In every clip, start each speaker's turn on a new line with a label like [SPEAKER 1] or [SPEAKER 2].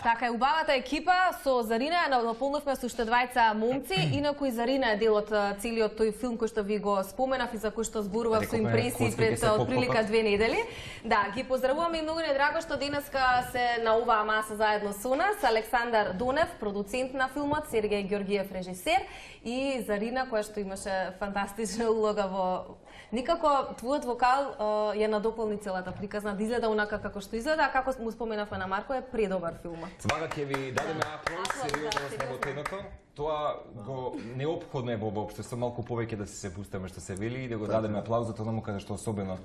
[SPEAKER 1] Така е, убавата екипа со Зарина наполнивме со уште двајца момци, инаку и Зарина е дел од целиот тој филм кој што ви го споменав и за кој што зборував со импресии пред отприлика 2 недели. Да, ги поздравуваме и многу ни е драго што денеска се на оваа маса заедно со нас Александар Донев, продуцент на филмот, Сергеј Ѓоргиев, режисер, и Зарина која што имаше фантастична улога во Никако твојот вокал ја надополни целата приказна, да изгледа онака како што изгледа, а како му споменавме на Марко, е предобар филмот.
[SPEAKER 2] Свака ќе ви дадеме аплауз, сериозно во темата. Тоа го неопходно е во општество малку повеќе да се пустиме што се вели и да го дадеме аплауз за тоа каде што особено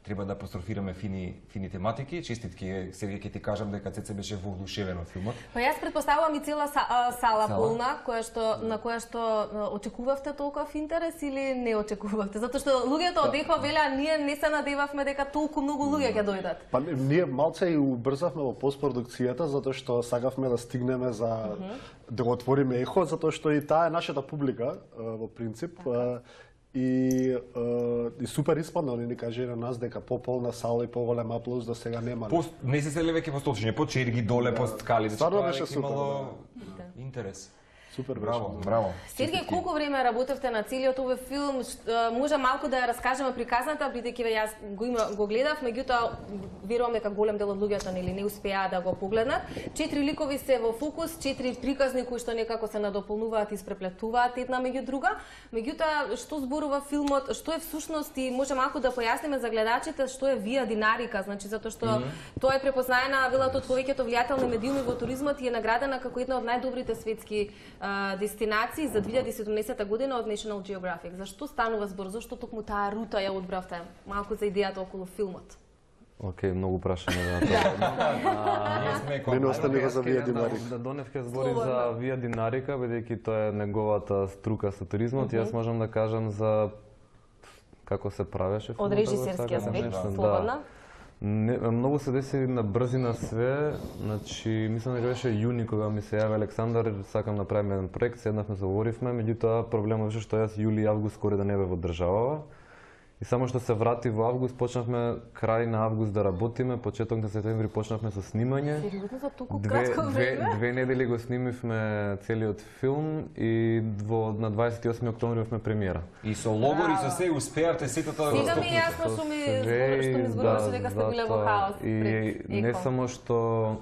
[SPEAKER 2] треба да апострофираме фини тематики. Честитки, Сергеј, ќе ти кажам дека Цеце беше воодушевен од филмот.
[SPEAKER 1] Па јас предпоставувам и цела сала полна, на која што очекувавте толков интерес или не очекувавте? Затоа што луѓето одеха велеа, ние не се надевавме дека толку многу луѓе ќе дојдат.
[SPEAKER 3] Па ние малце и убрзавме во постпродукцијата затоа што сакавме да стигнеме за да го отвориме ехо, затоа што и таа е нашата публика во принцип. И супер испадна, они ни кажа на нас дека пополна сала и поголем аплауз да сега нема.
[SPEAKER 2] Не се сели веќе по столчиња, по черги доле, по скали,
[SPEAKER 3] стварно беше супер.
[SPEAKER 2] Интерес.
[SPEAKER 3] Супер,
[SPEAKER 2] браво, браво.
[SPEAKER 1] Сергеј, колку време работевте на целиот овој филм? Може малку да ја раскажеме приказната, бидејќи јас го гледав, меѓутоа верувам дека голем дел од луѓето не успеа да го погледнат. 4 ликови се во фокус, 4 приказни кои што некако се надополнуваат и испреплетуваат една меѓу друга. Меѓутоа, што зборува филмот, што е всушност и може малку да појасниме за гледачите што е Вија Динарика, значи затоа што тоа е препознаена велат од повеќето влијателни медиуми во туризмот и е наградена како една од најдобрите светски дестинации за 2017 година од National Geographic. Зашто станува збор? Зашто токму таа рута ја одбравте? Малку за идејата околу филмот.
[SPEAKER 4] Океј, многу прашање за тоа.
[SPEAKER 3] Мене останува за Вија Динарика.
[SPEAKER 4] Да, Донев ќе збори за Вија Динарика, бидејќи тоа е неговата струка со туризмот. Јас можам да кажам за како се правеше филмот.
[SPEAKER 1] Од режисерскиот аспект, слободна.
[SPEAKER 4] Многу се деси на брзина све, значи мислам дека беше јуни кога ми се јави Александар, сакам да правиме еден проект, седнавме, заговоривме, меѓутоа проблемот беше што јас јули и август скоро да не бе во државава. И само што се врати во август, почнавме крај на август да работиме, почеток на септември почнавме со снимање.
[SPEAKER 1] Сериозно за толку кратко време?
[SPEAKER 4] Две недели го снимивме целиот филм и на 28 октомври имавме премиера.
[SPEAKER 2] И со логор и со се успеавте сето тоа да
[SPEAKER 1] Сега ми е јасно што ми зборуваше дека сте биле во хаос.
[SPEAKER 4] И не само што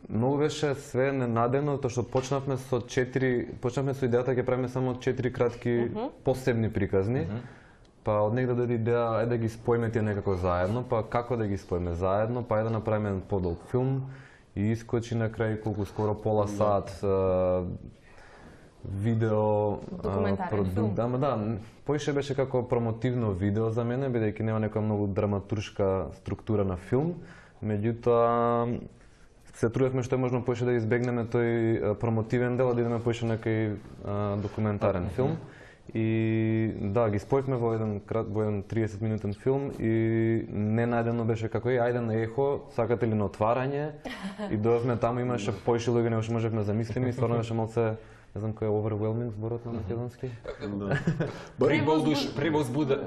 [SPEAKER 4] многу беше све ненадено, тоа што почнавме со идејата ќе правиме само 4 кратки посебни приказни. Па од негде дојде идеја да ги споиме тие некако заедно, па како да ги споиме заедно, па да направиме еден подолг филм и искочи на крај колку скоро пола сат видео продукт. Ама да, поише беше како промотивно видео за мене, бидејќи нема некоја многу драматуршка структура на филм, меѓутоа се трудевме што е можно поише да избегнеме тој промотивен дел, да идеме поише на некој документарен филм. И да, ги спојавме во еден 30 минутен филм и ненајдено беше како ајде на ехо, сакате ли на отварање? И дојавме таму, имаше поише луѓе него што можевме да замислиме и стварно беше малце, не знам кој е overwhelming зборот на македонски.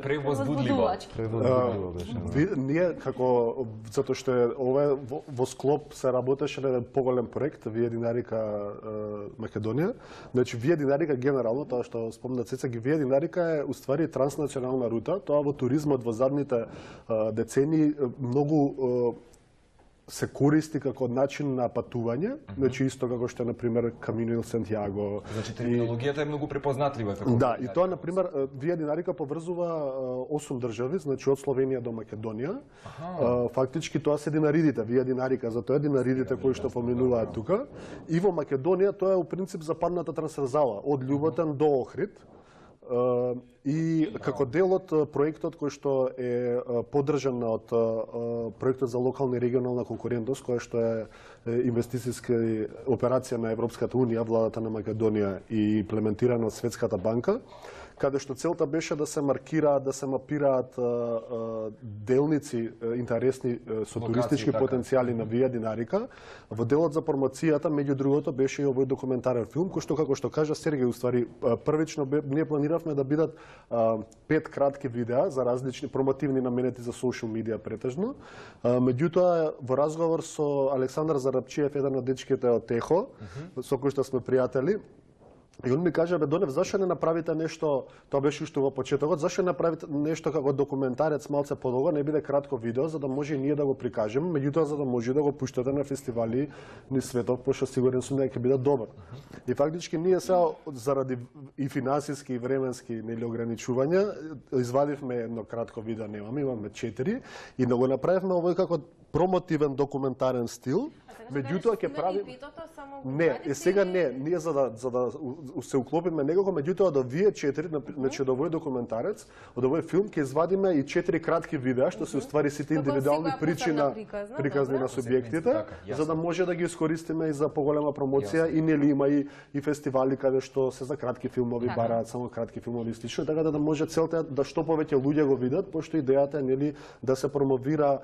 [SPEAKER 2] Превозбудливо.
[SPEAKER 3] Ние како затоа што ова во склоп се работеше на еден поголем проект Вија Динарика Македонија. Значи Вија Динарика генерално, тоа што спомна Цеца, Вија Динарика е уствари транснационална рута. Тоа во туризмот во задните децении многу се користи како начин на патување, значи исто како што е на пример Камино ил Сантјаго.
[SPEAKER 2] Значи терминологијата е многу препознатлива како.
[SPEAKER 3] Да, и тоа на пример Вија Динарика поврзува 8 држави, значи од Словенија до Македонија. Фактички тоа се динаридите, Вија Динарика, затоа е динаридите кои што поминуваат тука. И во Македонија тоа е у принцип западната трансверзала од Љуботен до Охрид. И како дел од проектот кој што е поддржан од проектот за локална и регионална конкурентност, која што е инвестицијска операција на Европската унија, владата на Македонија и имплементирана од Светската банка, каде што целта беше да се маркираат, да се мапираат делници интересни со туристички потенцијали на Вија Динарика. Во делот за промоцијата, меѓу другото, беше и овој документарен филм, кој што, како што кажа Сергеј, уствари, првично ние планиравме да бидат 5 кратки видеа за различни промотивни наменети за социјал медија претежно. Меѓутоа, во разговор со Александар Зарапчиев, еден од дечките од Техо, со кој што сме пријатели, и он ми кажа, бе, Донев, зашто не направите нешто, тоа беше уште во почетокот, зашто не направите нешто како документарец малце подолго, не биде кратко видео, за да може и ние да го прикажеме, меѓутоа за да може да го пуштате на фестивали низ светот, пошто сигурен сум дека ќе биде добар. И фактички ние сега заради и финансиски и временски нели ограничувања извадивме едно кратко видео, имаме 4 и да го направивме овој како промотивен документарен стил. Меѓутоа ќе прави не, сега не, ние за да се уклопиме некако, меѓутоа до вие 4, значи од овој документарец, од овој филм ќе извадиме и 4 кратки видеа што се уствари сите индивидуални причи на приказни на субјектите, за да може да ги искористиме и за поголема промоција и нели има и фестивали каде што се за кратки филмови бараат само кратки филмови стично, така да може целта да што повеќе луѓе го видат, пошто идејата е нели да се промовира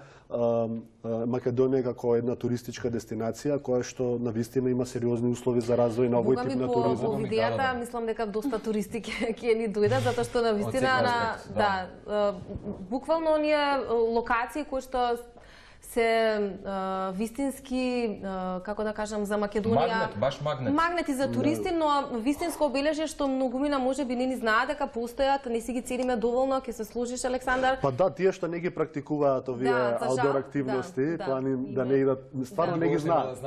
[SPEAKER 3] Македонија како една туристичка дестинација која што навистина има сериозни услови за развој на овој тип на туризам.
[SPEAKER 1] Во видеата мислам дека доста туристи ќе ни дојдат затоа што навистина буквално оние локации кои што се вистински, како да кажам, за Македонија.
[SPEAKER 2] Баш магнет.
[SPEAKER 1] Магнети за туристи, но вистинско обележје што многумина можеби не ни знаат дека постојат, не си ги цениме доволно, ќе се служиш, Александар.
[SPEAKER 3] Па да, тие што не ги практикуваат овие аутдор активности, плани да не идат, стварно не ги знаат.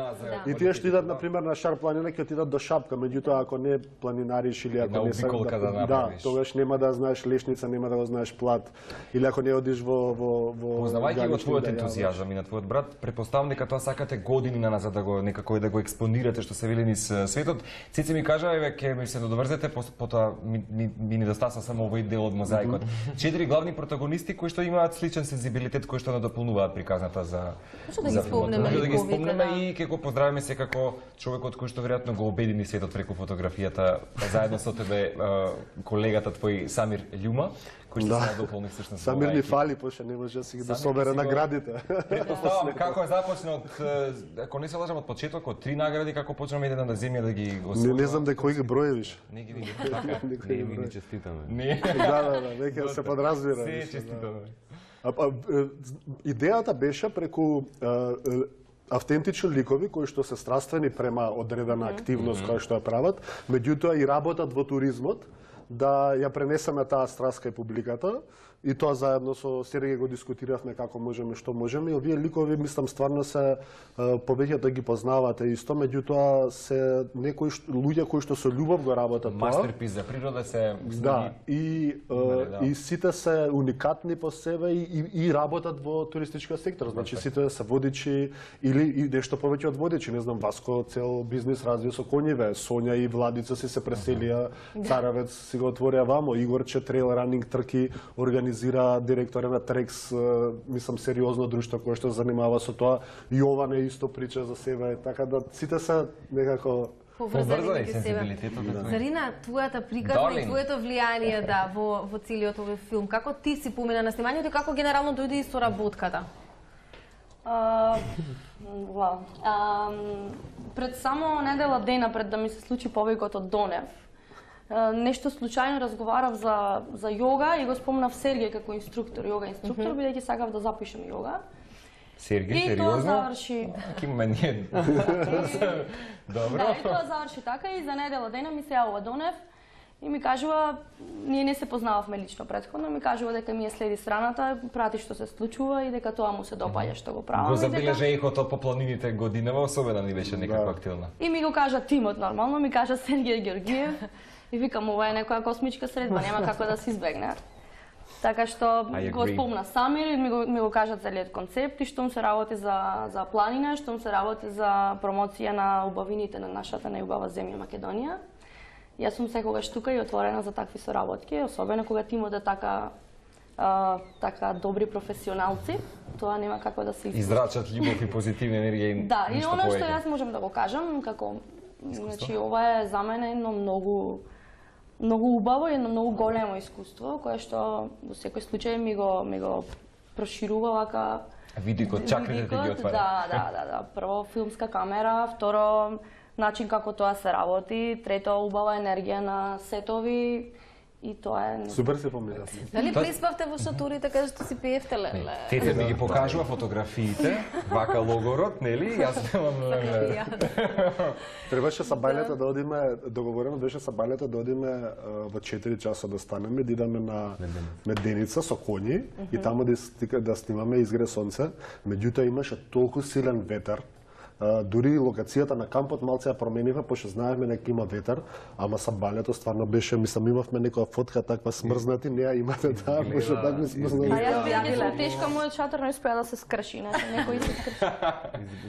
[SPEAKER 3] И тие што идат на пример на Шар планина ќе отидат до Шапка, меѓутоа ако не планинариш или ако не се тогаш нема да знаеш лешница, нема да го знаеш плат, или ако не одиш во
[SPEAKER 2] познавајќи го твојот ентузијазам и на твојот брат, претпоставам дека тоа сакате години на назад да го некако да го експонирате што се вели низ светот. Цици ми кажа, еве ќе ми се додоврзете, потоа ми недостаса само овој дел од мозаикот. 4 главни протагонисти кои што имаат сличен сензибилитет, кои што надополнуваат приказната за
[SPEAKER 1] да ги спомнеме,
[SPEAKER 2] да ги спомнеме и ќе го поздравиме секако човекот кој што веројатно го обедини светот преку фотографијата, заедно со тебе колегата твој Самир Љума, кој што се надополни всушност.
[SPEAKER 3] Самир ни фали, пошто не може да си ги собере наградите.
[SPEAKER 2] Претпоставам како е започнал, ако не се лажам од почетокот, 3 награди како почнаме еден да земја да ги освои.
[SPEAKER 3] Не знам дека кој ги броевиш.
[SPEAKER 2] Не ги види. Така.
[SPEAKER 4] Не ги честитаме.
[SPEAKER 2] Не.
[SPEAKER 3] Да, веќе се подразбира.
[SPEAKER 2] Се честитаме.
[SPEAKER 3] Идејата беше преку автентични ликови кои што се страствени према одредена активност која што ја прават, меѓутоа и работат во туризмот, да ја пренесеме таа страст кај публиката и тоа заедно со Сергеј го дискутиравме како можеме, што можеме. И овие ликови мислам стварно се повеќе да ги познавате исто, меѓутоа се некои луѓе кои што со љубов го работат тоа.
[SPEAKER 2] Мастерпис за природа се
[SPEAKER 3] да, и сите се уникатни по себе и работат во туристичкиот сектор. Значи сите се водичи или и нешто повеќе од водичи, не знам, Васко цел бизнис развива со конјиве, Сонја и Владица си се преселија, Царавец си го отворија вамо, Игорче трейл ранинг трки организира, директора на Трекс, мислам сериозно друштво кое што занимава со тоа. Јован е исто прича за себе, така да сите се некако
[SPEAKER 1] поврзани меѓу себе. Зарина, твојата приказна и твоето влијание во целиот овој филм, како ти си помина на снимањето и како генерално дојде и соработката?
[SPEAKER 5] Пред само недела дена пред да ми се случи повикот од Донев, нешто случајно разговарав за јога и го спомнав Сергеј како инструктор, јога инструктор, бидејќи сакав да запишем јога.
[SPEAKER 2] Сергеј, сериозно?
[SPEAKER 5] И тоа заврши.
[SPEAKER 2] Киме ние. Добро.
[SPEAKER 5] Да, и тоа заврши така и за недела дена ми се јавува Донев и ми кажува, ние не се познававме лично претходно, ми кажува дека ми следи страната, прати што се случува и дека тоа му се допаѓа што го правам.
[SPEAKER 2] Го забележа и хото по планините годинава, особено ни беше некако активна.
[SPEAKER 5] И ми го кажа тимот нормално, ми кажа Сергеј Георгиев. И викам, ова е некоја космичка средба, нема како да се избегне. Така што го спомна Самир и ми го кажа целиот концепт и штом се работи за планина, штом се работи за промоција на убавините на нашата најубава земја Македонија. Јас сум секогаш тука и отворена за такви соработки, особено кога тимот е така добри професионалци, тоа нема како да се
[SPEAKER 2] израчат љубов и позитивна енергија и
[SPEAKER 5] да, и оно што јас можам да го кажам, како значи ова е за мене едно многу многу убаво и едно многу големо искуство, кое што во секој случај ми го проширува вака
[SPEAKER 2] Видикот, чакрите ти ги отвара.
[SPEAKER 5] Да. Прво филмска камера, второ начин како тоа се работи, трето убава енергија на сетови и тоа е...
[SPEAKER 3] Супер се поминав.
[SPEAKER 1] Дали преспавте во шатурите каде што си пеевте, леле?
[SPEAKER 2] Тете ми ги покажува фотографиите, вака логорот, нели? Јас немам...
[SPEAKER 3] Требаше са бајлета да одиме, договорено беше са бајлета да одиме во 4 часа да станеме, да идеме на Меденица со коњи и таму да снимаме Изгре сонце. Меѓутоа имаше толку силен ветер, дури локацијата на кампот малце ја променивме, пошто знаевме дека има ветер, ама са балето стварно беше, мислам имавме некоја фотка таква смрзнати, не ја имате таа, пошто така ми смрзнати.
[SPEAKER 5] А јас бидејќи сум тешка, мојот шатор не успеа да се скрши, некој се скрши.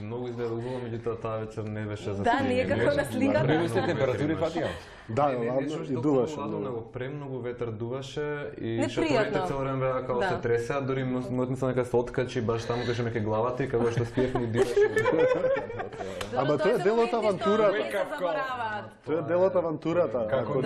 [SPEAKER 4] Многу изгледа убаво, меѓутоа таа вечер не беше за
[SPEAKER 1] Да, не е како на сликата.
[SPEAKER 2] Превисни температури фатија.
[SPEAKER 3] Да, ладно и дуваше
[SPEAKER 4] многу. Премногу ветер дуваше и
[SPEAKER 1] Непријатно.
[SPEAKER 4] шаторите цело време беа како се тресеа, дури мојот мислам дека се откачи баш таму кај што ме ке главата и каде што спиевме и диваше.
[SPEAKER 3] Ама тоа е дел од авантурата. Тоа е дел од авантурата.
[SPEAKER 2] Како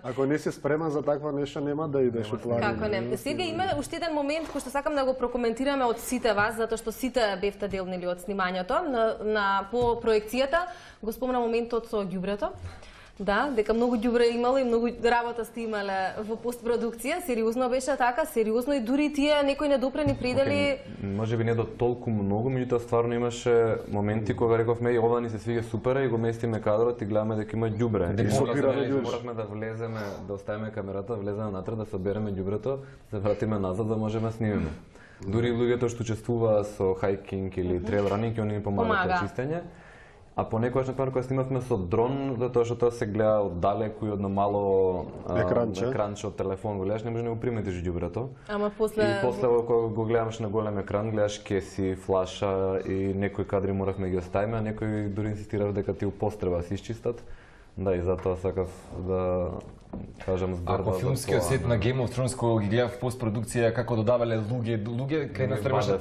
[SPEAKER 3] Ако не си спремен за такво нешто, нема да идеш у планина.
[SPEAKER 1] Како не? Сега има уште еден момент кој што сакам да го прокоментираме од сите вас, затоа што сите бевте дел нели од снимањето на по проекцијата. Го спомна моментот со ѓубрето. Да, дека многу ѓубре имало и многу работа сте имале во постпродукција. Сериозно беше така, сериозно и дури тие некои недопрени предели.
[SPEAKER 4] Може би не до толку многу, меѓутоа стварно имаше моменти кога рековме и ова ни се свиѓа супер и го местиме кадрот и гледаме дека има ѓубре. Моравме да влеземе, да оставиме камерата, влеземе натре, да собереме ѓубрето, да вратиме назад да можеме да снимиме. Дури луѓето што учествуваа со хайкинг или трейл ранинг, они ни помагаат за чистење. А понекогаш например кога снимавме со дрон, затоа што тоа се гледа од далеку и од мало екранче од телефон го гледаш, не може да го приметиш ѓубрето.
[SPEAKER 1] Ама после
[SPEAKER 4] И после кога го гледаш на голем екран, гледаш кеси, флаша и некои кадри моравме ги оставиме, а некои дури инсистирав дека ти упостреба се исчистат. Да, и затоа сакав да кажам збор.
[SPEAKER 2] Ако филмскиот сет на Game of Thrones кога ги гледав в постпродукција како додавале луѓе кај нас требаше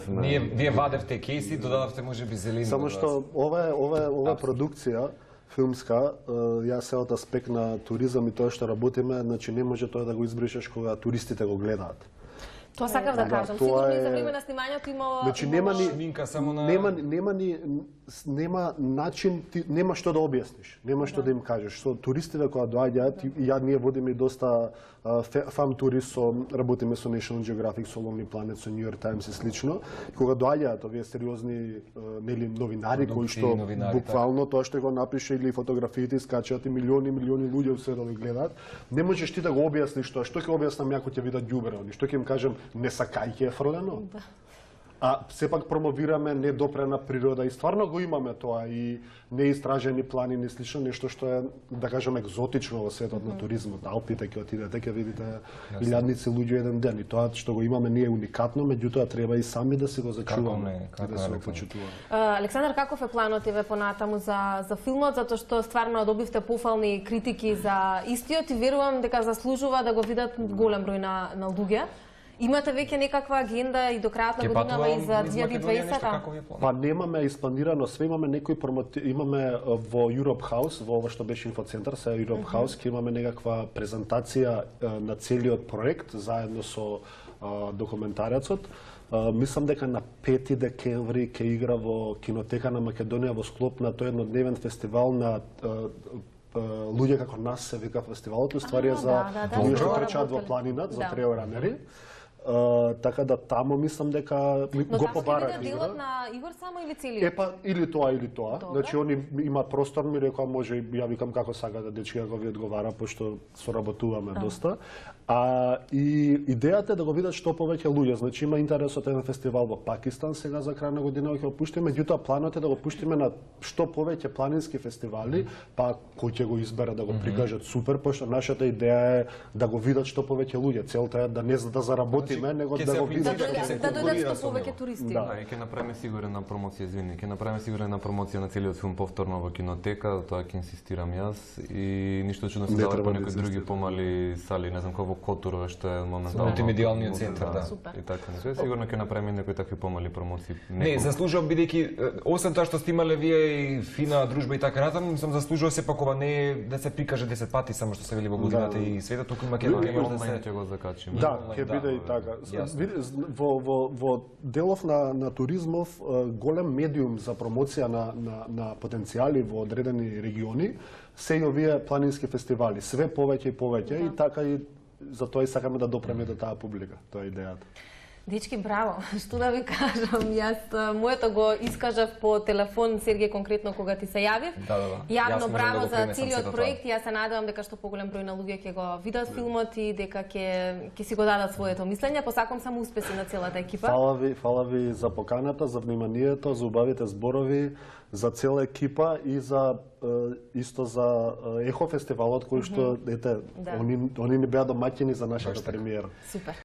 [SPEAKER 2] вие вадевте кейси, додававте можеби зелени.
[SPEAKER 3] Само што ова продукција филмска, јас се од аспект на туризам и тоа што работиме, значи не може тоа да го избришеш кога туристите го гледаат.
[SPEAKER 1] Тоа сакав да кажам. Сигурно и за време на снимањето имало
[SPEAKER 3] Значи нема ни
[SPEAKER 2] шминка само на
[SPEAKER 3] нема начин, нема што да објасниш, нема што да им кажеш. Со туристите кога доаѓаат, ние водиме и доста фам тури работиме со National Geographic, со Lonely Planet, со New York Times и слично. Кога доаѓаат овие сериозни нели новинари кои што буквално тоа што го напише или фотографиите искачаат и милиони луѓе се да го гледаат, не можеш ти да го објасниш тоа. Што ќе објаснам ако ќе видат ѓубре, што ќе им кажам не сакајќи е фрлено. А сепак промовираме недопрена природа и стварно го имаме тоа и неистражени планини, слично нешто што е, да кажам, екзотично во светот на туризмот. Алпите ќе отидете, ќе видите илјадници луѓе еден ден и тоа што го имаме ние е уникатно, меѓутоа треба и сами да се го зачуваме и да се го почитуваме.
[SPEAKER 1] Александар, каков е планот еве понатаму за филмот, затоа што стварно добивте пофални критики за истиот и верувам дека заслужува да го видат голем број на луѓе. Имате веќе некаква агенда и до крајот на годинава и за 2020?
[SPEAKER 3] Па немаме испланирано све, имаме некои имаме во Europe House, во ова што беше инфоцентар, се Europe House, ќе имаме некаква презентација на целиот проект заедно со документарецот. Мислам дека на 5 декември ќе игра во Кинотека на Македонија во склоп на тој еднодневен фестивал на луѓе како нас се вика фестивалот, уствари е за луѓе што трчаат во планината, за трейл ранери. Така да тамо мислам дека го побараа.
[SPEAKER 1] Но делот на Игор само или целиот?
[SPEAKER 3] Епа или тоа. Значи они имаат простор, ми рекоа може ја викам како сака да дечки како ви одговара пошто соработуваме доста. И идејата е да го видат што повеќе луѓе. Значи има интерес од еден фестивал во Пакистан сега за крај на година ќе го пуштиме, меѓутоа планот е да го пуштиме на што повеќе планински фестивали, па кој ќе го избере да го прикажат супер, пошто нашата идеја е да го видат што повеќе луѓе. Целта е да не за да заработиме, него да го видат.
[SPEAKER 1] Да дојдат што повеќе туристи.
[SPEAKER 4] Да, и ќе направиме сигурна промоција, извини, ќе направиме сигурна промоција на целиот филм повторно во Кинотека, тоа ќе инсистирам јас и ништо чудно се дава по некои други помали сали, не знам како во Которове, што е моментално
[SPEAKER 2] Мултимедијалниот центар, да.
[SPEAKER 1] Супер.
[SPEAKER 4] И така, не сигурно ќе направиме некои такви помали промоции.
[SPEAKER 2] Не, заслужува бидејќи освен тоа што сте имале вие и фина дружба и така натаму, сум заслужува сепак ова не е да се прикаже 10 пати само што се вели во годината и светот, туку има ќе може да се
[SPEAKER 4] ќе го закачиме.
[SPEAKER 3] Да, ќе биде и така. Во делов на туризмов голем медиум за промоција на потенцијали во одредени региони се и овие планински фестивали, све повеќе и повеќе и така и за тоа и сакаме да допреме до таа публика. Тоа е идејата.
[SPEAKER 1] Дечки, браво! Што да ви кажам, јас моето го искажав по телефон, Сергеј, конкретно кога ти се јавив.
[SPEAKER 2] Да.
[SPEAKER 1] Јавно
[SPEAKER 2] Јас
[SPEAKER 1] браво
[SPEAKER 2] можам да
[SPEAKER 1] за
[SPEAKER 2] го
[SPEAKER 1] целиот
[SPEAKER 2] пренесам
[SPEAKER 1] проект. Јас се надевам дека што поголем број на луѓе ќе го видат филмот и дека ќе си го дадат своето мислење. Посакам само успеси на целата екипа.
[SPEAKER 3] Фала ви за поканата, за вниманието, за убавите зборови, за цела екипа и за исто за Ехо фестивалот кој што ете они не беа домаќини за нашата премиера.
[SPEAKER 1] Супер.